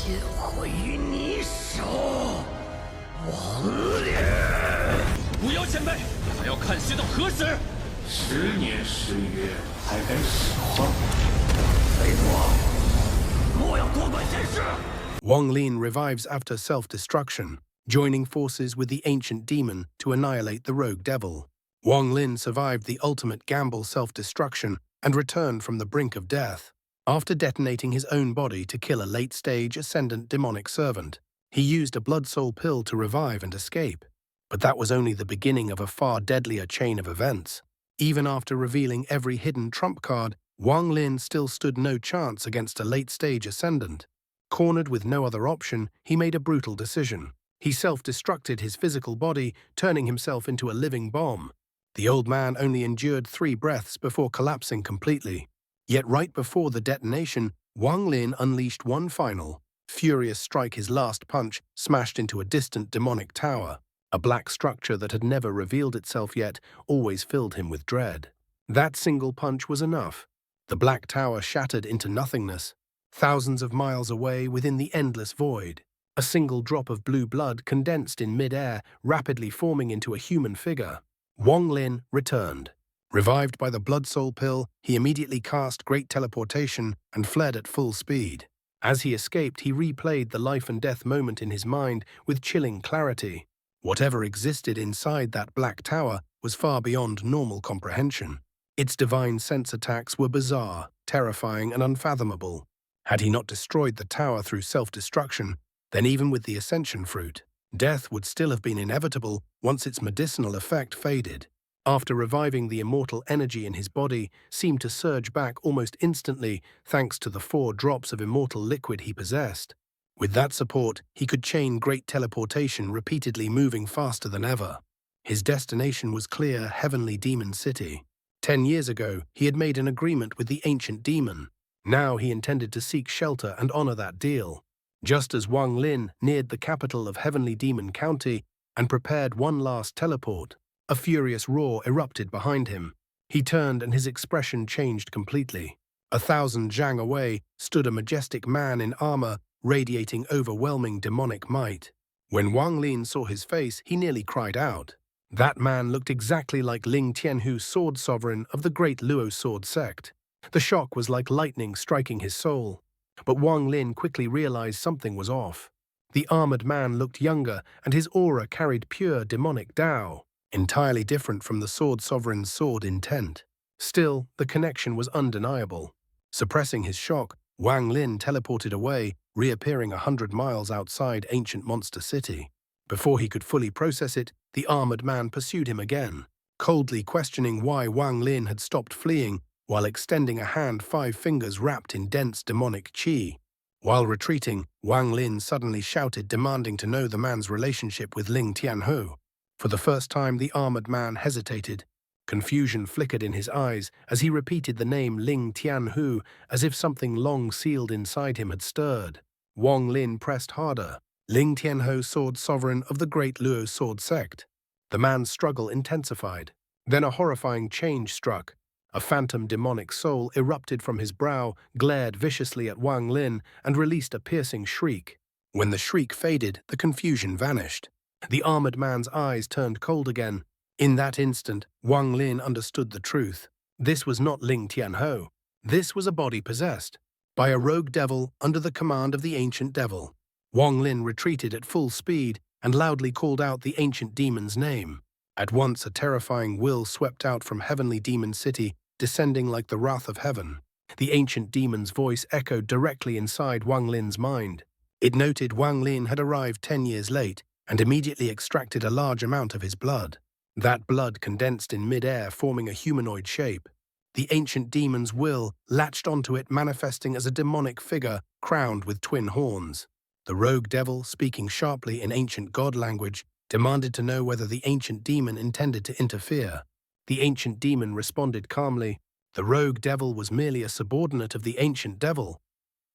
尽毁于你手，王林。不要前辈，还要看虚到何时？10年10月，还敢使唤？废物！莫要多管闲事。 Wong Lin revives after self-destruction, joining forces with the ancient demon to annihilate the rogue devil. Wong Lin survived the ultimate gamble self-destruction and returned from the brink of death. After detonating his own body to kill a late-stage ascendant demonic servant, he used a blood soul pill to revive and escape. But that was only the beginning of a far deadlier chain of events. Even after revealing every hidden trump card, Wang Lin still stood no chance against a late-stage ascendant. Cornered with no other option, he made a brutal decision. He self-destructed his physical body, turning himself into a living bomb. The old man only endured 3 breaths before collapsing completely. Yet right before the detonation, Wang Lin unleashed one final, furious strike. His last punch smashed into a distant demonic tower. A black structure that had never revealed itself yet always filled him with dread. That single punch was enough. The black tower shattered into nothingness. Thousands of miles away within the endless void, a single drop of blue blood condensed in mid-air, rapidly forming into a human figure. Wong Lin returned. Revived by the blood soul pill, he immediately cast great teleportation and fled at full speed. As he escaped, he replayed the life and death moment in his mind with chilling clarity. Whatever existed inside that black tower was far beyond normal comprehension. Its divine sense attacks were bizarre, terrifying, and unfathomable. Had he not destroyed the tower through self-destruction, then even with the Ascension Fruit, death would still have been inevitable once its medicinal effect faded. After reviving, the immortal energy in his body seemed to surge back almost instantly thanks to the 4 drops of immortal liquid he possessed. With that support, he could chain great teleportation, repeatedly moving faster than ever. His destination was clear: Heavenly Demon City. 10 years ago, he had made an agreement with the ancient demon. Now he intended to seek shelter and honor that deal. Just as Wang Lin neared the capital of Heavenly Demon County and prepared one last teleport, a furious roar erupted behind him. He turned and his expression changed completely. 1,000 zhang away stood a majestic man in armor, radiating overwhelming demonic might. When Wang Lin saw his face, he nearly cried out. That man looked exactly like Ling Tianhu, sword sovereign of the great Luo sword sect. The shock was like lightning striking his soul. But Wang Lin quickly realized something was off. The armored man looked younger, and his aura carried pure demonic Tao, entirely different from the sword sovereign's sword intent. Still, the connection was undeniable. Suppressing his shock, Wang Lin teleported away, reappearing 100 miles outside ancient Monster City. Before he could fully process it, the armored man pursued him again, coldly questioning why Wang Lin had stopped fleeing, while extending a hand 5 fingers wrapped in dense demonic qi. While retreating, Wang Lin suddenly shouted, demanding to know the man's relationship with Ling Tianhu. For the first time, the armored man hesitated. Confusion flickered in his eyes as he repeated the name Ling Tianhu, as if something long sealed inside him had stirred. Wang Lin pressed harder. Ling Tianhu, sword sovereign of the great Luo sword sect. The man's struggle intensified. Then a horrifying change struck. A phantom demonic soul erupted from his brow, glared viciously at Wang Lin, and released a piercing shriek. When the shriek faded, the confusion vanished. The armored man's eyes turned cold again. In that instant, Wang Lin understood the truth. This was not Ling Tianhu. This was a body possessed by a rogue devil under the command of the ancient devil. Wang Lin retreated at full speed and loudly called out the ancient demon's name. At once, a terrifying will swept out from Heavenly Demon City, descending like the wrath of heaven. The ancient demon's voice echoed directly inside Wang Lin's mind. It noted Wang Lin had arrived 10 years late and immediately extracted a large amount of his blood. That blood condensed in mid-air, forming a humanoid shape. The ancient demon's will latched onto it, manifesting as a demonic figure crowned with twin horns. The rogue devil, speaking sharply in ancient god language, demanded to know whether the ancient demon intended to interfere. The ancient demon responded calmly. The rogue devil was merely a subordinate of the ancient devil.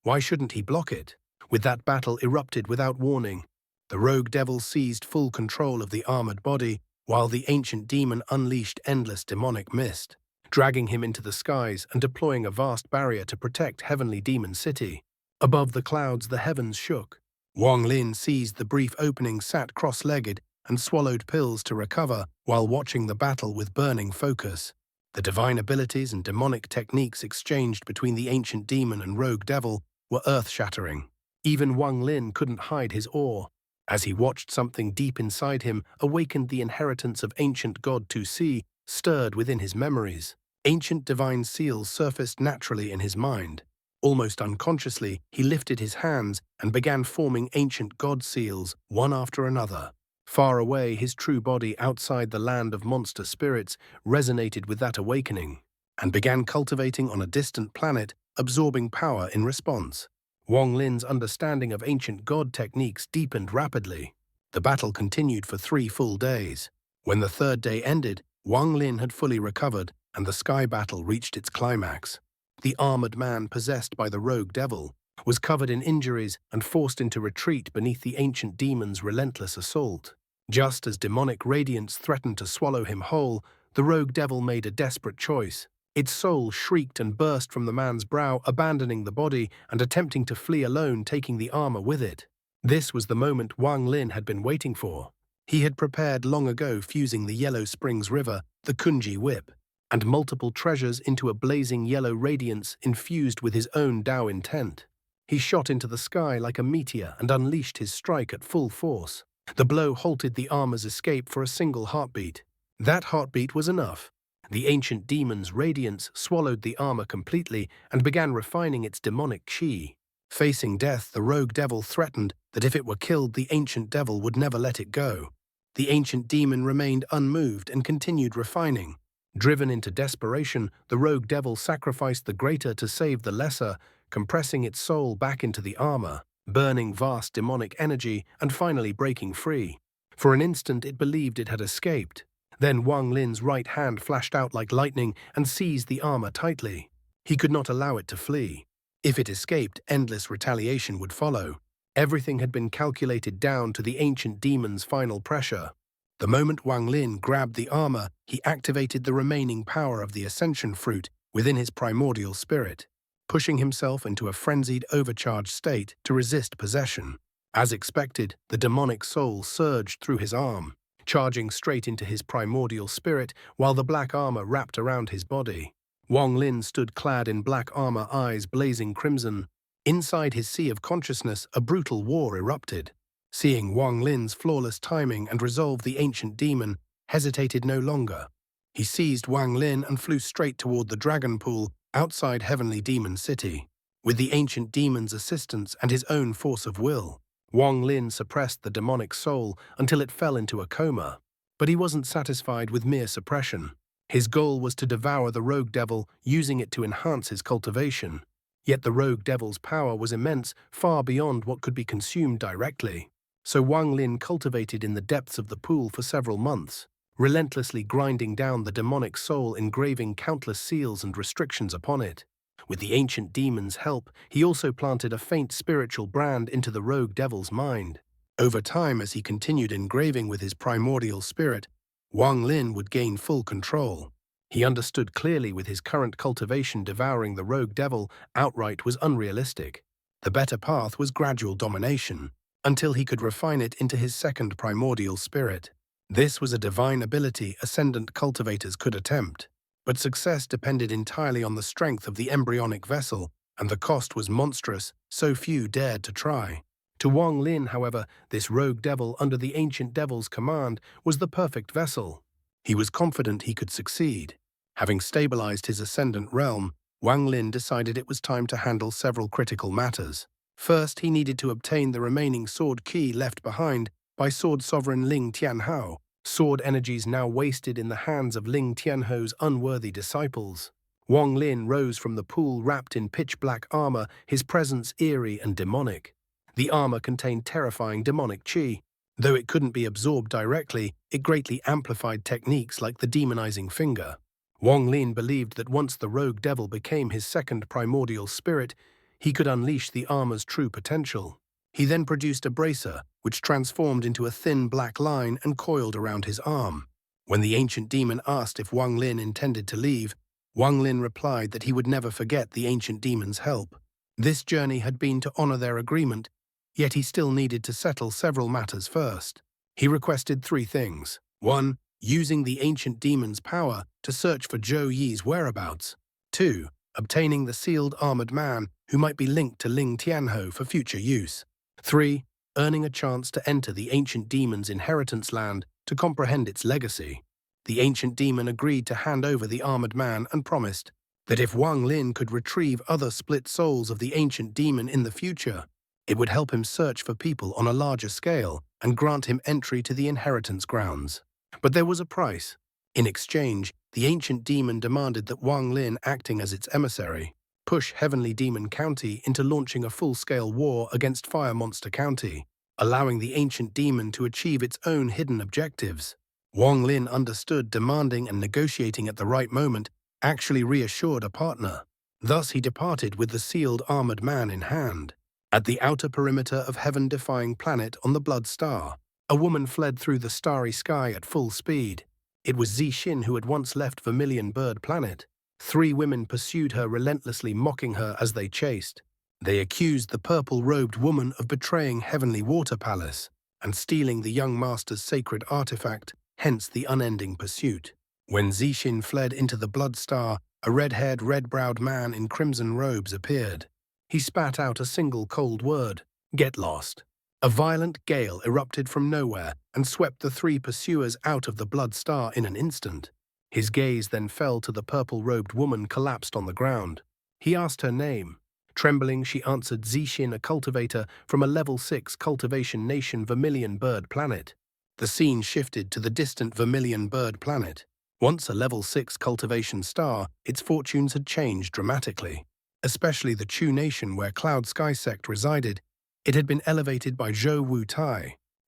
Why shouldn't he block it? With that, battle erupted without warning. The rogue devil seized full control of the armored body, while the ancient demon unleashed endless demonic mist, dragging him into the skies and deploying a vast barrier to protect Heavenly Demon City. Above the clouds, the heavens shook. Wang Lin seized the brief opening, sat cross-legged, and swallowed pills to recover while watching the battle with burning focus. The divine abilities and demonic techniques exchanged between the ancient demon and rogue devil were earth-shattering. Even Wang Lin couldn't hide his awe. As he watched, something deep inside him awakened. The inheritance of ancient God to see stirred within his memories. Ancient divine seals surfaced naturally in his mind. Almost unconsciously, he lifted his hands and began forming ancient god seals, one after another. Far away, his true body outside the land of monster spirits resonated with that awakening, and began cultivating on a distant planet, absorbing power in response. Wong Lin's understanding of ancient god techniques deepened rapidly. The battle continued for 3 full days. When the 3rd day ended, Wang Lin had fully recovered, and the sky battle reached its climax. The armored man possessed by the rogue devil was covered in injuries and forced into retreat beneath the ancient demon's relentless assault. Just as demonic radiance threatened to swallow him whole, the rogue devil made a desperate choice. Its soul shrieked and burst from the man's brow, abandoning the body and attempting to flee alone, taking the armor with it. This was the moment Wang Lin had been waiting for. He had prepared long ago, fusing the Yellow Springs River, the Kunji Whip, and multiple treasures into a blazing yellow radiance infused with his own Tao intent. He shot into the sky like a meteor and unleashed his strike at full force. The blow halted the armor's escape for a single heartbeat. That heartbeat was enough. The ancient demon's radiance swallowed the armor completely and began refining its demonic qi. Facing death, the rogue devil threatened that if it were killed, the ancient devil would never let it go. The ancient demon remained unmoved and continued refining. Driven into desperation, the rogue devil sacrificed the greater to save the lesser, compressing its soul back into the armor, burning vast demonic energy and finally breaking free. For an instant, it believed it had escaped. Then Wang Lin's right hand flashed out like lightning and seized the armor tightly. He could not allow it to flee. If it escaped, endless retaliation would follow. Everything had been calculated down to the ancient demon's final pressure. The moment Wang Lin grabbed the armor, he activated the remaining power of the ascension fruit within his primordial spirit, pushing himself into a frenzied, overcharged state to resist possession. As expected, the demonic soul surged through his arm, charging straight into his primordial spirit while the black armor wrapped around his body. Wang Lin stood clad in black armor, eyes blazing crimson. Inside his sea of consciousness, a brutal war erupted. Seeing Wang Lin's flawless timing and resolve, the ancient demon hesitated no longer. He seized Wang Lin and flew straight toward the dragon pool outside Heavenly Demon City. With the ancient demon's assistance and his own force of will, Wang Lin suppressed the demonic soul until it fell into a coma. But he wasn't satisfied with mere suppression. His goal was to devour the rogue devil, using it to enhance his cultivation. Yet the rogue devil's power was immense, far beyond what could be consumed directly. So Wang Lin cultivated in the depths of the pool for several months, relentlessly grinding down the demonic soul, engraving countless seals and restrictions upon it. With the ancient demon's help, he also planted a faint spiritual brand into the rogue devil's mind. Over time, as he continued engraving with his primordial spirit, Wang Lin would gain full control. He understood clearly with his current cultivation, devouring the rogue devil outright was unrealistic. The better path was gradual domination, until he could refine it into his second primordial spirit. This was a divine ability ascendant cultivators could attempt, but success depended entirely on the strength of the embryonic vessel, and the cost was monstrous, so few dared to try. To Wang Lin, however, this rogue devil under the ancient devil's command was the perfect vessel. He was confident he could succeed. Having stabilized his ascendant realm, Wang Lin decided it was time to handle several critical matters. First, he needed to obtain the remaining sword key left behind by Sword Sovereign Ling Tianhao, sword energies now wasted in the hands of Ling Tianhao's unworthy disciples. Wang Lin rose from the pool wrapped in pitch-black armor, his presence eerie and demonic. The armor contained terrifying demonic qi. Though it couldn't be absorbed directly, it greatly amplified techniques like the demonizing finger. Wang Lin believed that once the rogue devil became his second primordial spirit, he could unleash the armor's true potential. He then produced a bracer, which transformed into a thin black line and coiled around his arm. When the ancient demon asked if Wang Lin intended to leave, Wang Lin replied that he would never forget the ancient demon's help. This journey had been to honor their agreement, yet he still needed to settle several matters first. He requested 3 things. 1. Using the ancient demon's power to search for Zhou Yi's whereabouts. 2. Obtaining the sealed armored man who might be linked to Ling Tianhou for future use. 3. Earning a chance to enter the ancient demon's inheritance land to comprehend its legacy. The ancient demon agreed to hand over the armored man and promised that if Wang Lin could retrieve other split souls of the ancient demon in the future, it would help him search for people on a larger scale and grant him entry to the inheritance grounds. But there was a price. In exchange, the ancient demon demanded that Wang Lin, acting as its emissary, push Heavenly Demon County into launching a full-scale war against Fire Monster County, allowing the ancient demon to achieve its own hidden objectives. Wang Lin understood demanding and negotiating at the right moment actually reassured a partner. Thus he departed with the sealed armored man in hand. At the outer perimeter of heaven-defying planet on the Blood Star, a woman fled through the starry sky at full speed. It was Zixin who had once left Vermilion Bird Planet. 3 women pursued her relentlessly, mocking her as they chased. They accused the purple-robed woman of betraying Heavenly Water Palace and stealing the young master's sacred artifact, hence the unending pursuit. When Zixin fled into the Blood Star, a red-haired, red-browed man in crimson robes appeared. He spat out a single cold word: "Get lost." A violent gale erupted from nowhere and swept the 3 pursuers out of the Blood Star in an instant. His gaze then fell to the purple-robed woman collapsed on the ground. He asked her name. Trembling, she answered Zixin, a cultivator from a level 6 cultivation nation Vermilion Bird Planet. The scene shifted to the distant Vermilion Bird Planet. Once a level 6 cultivation star, its fortunes had changed dramatically. Especially the Chu nation where Cloud Sky Sect resided, it had been elevated by Zhou Ru,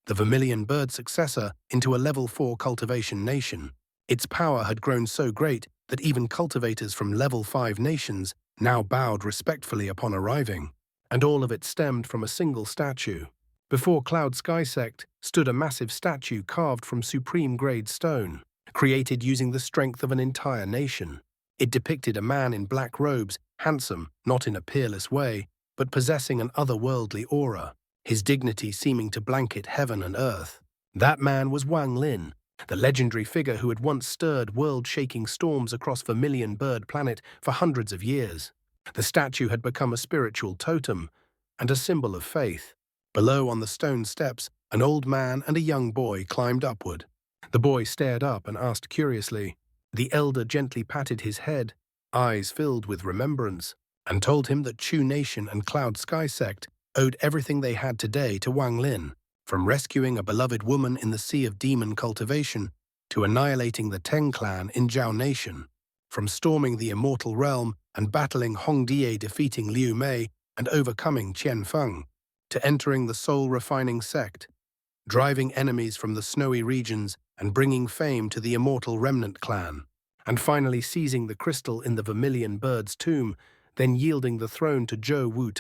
the Vermilion Bird successor, into a level 4 cultivation nation. Its power had grown so great that even cultivators from level 5 nations now bowed respectfully upon arriving, and all of it stemmed from a single statue. Before Cloud Sky Sect stood a massive statue carved from supreme-grade stone, created using the strength of an entire nation. It depicted a man in black robes, handsome, not in a peerless way, but possessing an otherworldly aura, his dignity seeming to blanket heaven and earth. That man was Wang Lin, the legendary figure who had once stirred world-shaking storms across Vermilion Bird Planet for hundreds of years. The statue had become a spiritual totem and a symbol of faith. Below on the stone steps, an old man and a young boy climbed upward. The boy stared up and asked curiously. The elder gently patted his head, eyes filled with remembrance, and told him that Chu Nation and Cloud Sky Sect owed everything they had today to Wang Lin, from rescuing a beloved woman in the Sea of Demon cultivation to annihilating the Teng clan in Zhao Nation, from storming the Immortal Realm and battling Hong Die, defeating Liu Mei and overcoming Qian Feng, to entering the soul-refining sect, driving enemies from the snowy regions and bringing fame to the Immortal Remnant clan, and finally seizing the crystal in the Vermilion Bird's tomb, then yielding the throne to Zhou Ru.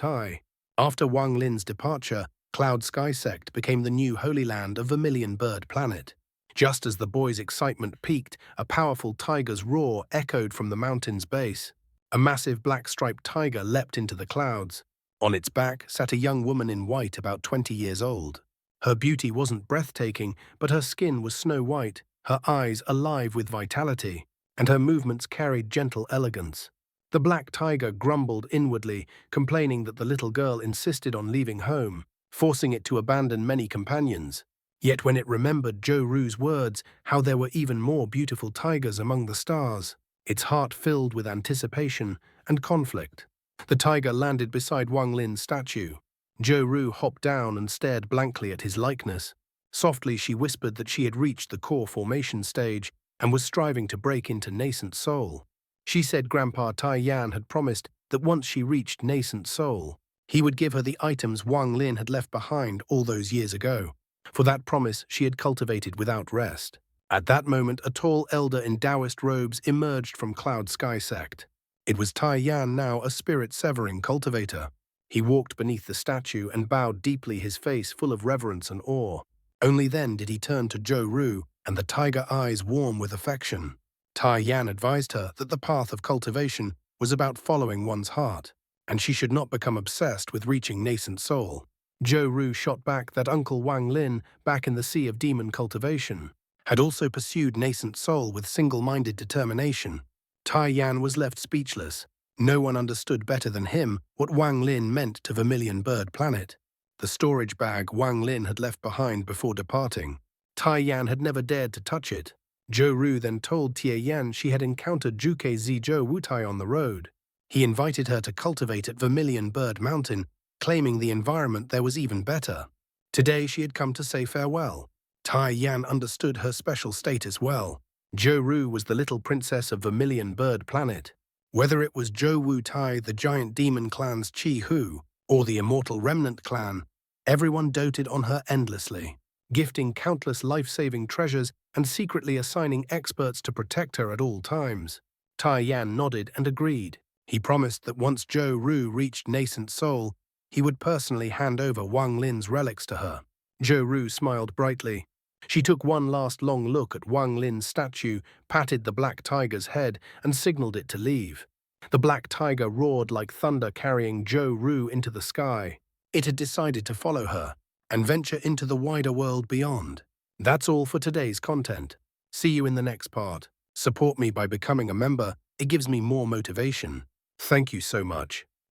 After Wang Lin's departure, Cloud Sky Sect became the new Holy Land of Vermilion Bird Planet. Just as the boy's excitement peaked, a powerful tiger's roar echoed from the mountain's base. A massive black-striped tiger leapt into the clouds. On its back sat a young woman in white about 20 years old. Her beauty wasn't breathtaking, but her skin was snow-white, her eyes alive with vitality, and her movements carried gentle elegance. The black tiger grumbled inwardly, complaining that the little girl insisted on leaving home, forcing it to abandon many companions. Yet when it remembered Zhou Ru's words, how there were even more beautiful tigers among the stars, its heart filled with anticipation and conflict. The tiger landed beside Wang Lin's statue. Zhou Ru hopped down and stared blankly at his likeness. Softly she whispered that she had reached the core formation stage and was striving to break into nascent soul. She said Grandpa Tai Yan had promised that once she reached nascent soul, he would give her the items Wang Lin had left behind all those years ago. For that promise she had cultivated without rest. At that moment, a tall elder in Taoist robes emerged from Cloud Sky Sect. It was Tai Yan, now a spirit-severing cultivator. He walked beneath the statue and bowed deeply, his face full of reverence and awe. Only then did he turn to Zhou Ru, and the tiger eyes warm with affection. Tai Yan advised her that the path of cultivation was about following one's heart. and she should not become obsessed with reaching nascent soul. Zhou Ru shot back that Uncle Wang Lin, back in the sea of demon cultivation, had also pursued nascent soul with single-minded determination. Tai Yan was left speechless. No one understood better than him what Wang Lin meant to Vermilion Bird Planet. The storage bag Wang Lin had left behind before departing. Tai Yan had never dared to touch it. Zhou Ru then told Tie Yan she had encountered Zhuke Zizhou Wutai on the road. He invited her to cultivate at Vermilion Bird Mountain, claiming the environment there was even better. Today she had come to say farewell. Tai Yan understood her special status well. Zhou Ru was the little princess of Vermilion Bird Planet. Whether it was Zhou Wu Tai, the giant demon clan's Qi Hu, or the immortal remnant clan, everyone doted on her endlessly, gifting countless life-saving treasures and secretly assigning experts to protect her at all times. Tai Yan nodded and agreed. He promised that once Zhou Ru reached nascent soul, he would personally hand over Wang Lin's relics to her. Zhou Ru smiled brightly. She took one last long look at Wang Lin's statue, patted the black tiger's head, and signaled it to leave. The black tiger roared like thunder, carrying Zhou Ru into the sky. It had decided to follow her and venture into the wider world beyond. That's all for today's content. See you in the next part. Support me by becoming a member. It gives me more motivation. Thank you so much.